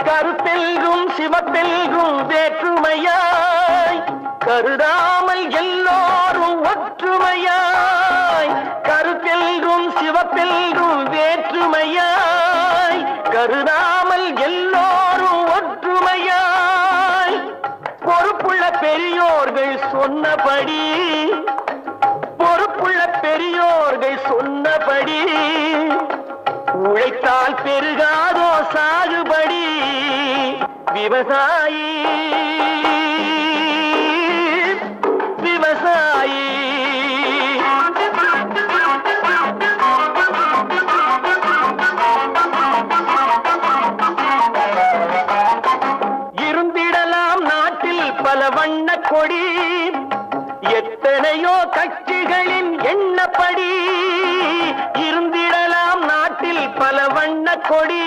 கருத்தெல்கும் சிவத்தெல்கும் வேற்றுமையாய் கருதாமல் எல்லோரும் ஒற்றுமையாய். கருத்தெல்கும் சிவத்தெல்கும் வேற்றுமையாய் கருதாமல் எல்லோரும் ஒற்றுமையாய். பொறுப்புள்ள பெரியோர்கள் சொன்னபடி பொறுப்புள்ள பெரியோர்கள் சொன்னபடி உழைத்தால் பெருகாதோ சாகுபடி. விவசாயி விவசாயி இருந்திடலாம் நாட்டில் பல வண்ண கொடி. எத்தனையோ கட்சிகளின் எண்ணப்படி இருந்திடலாம் நாட்டில் பல வண்ண கொடி.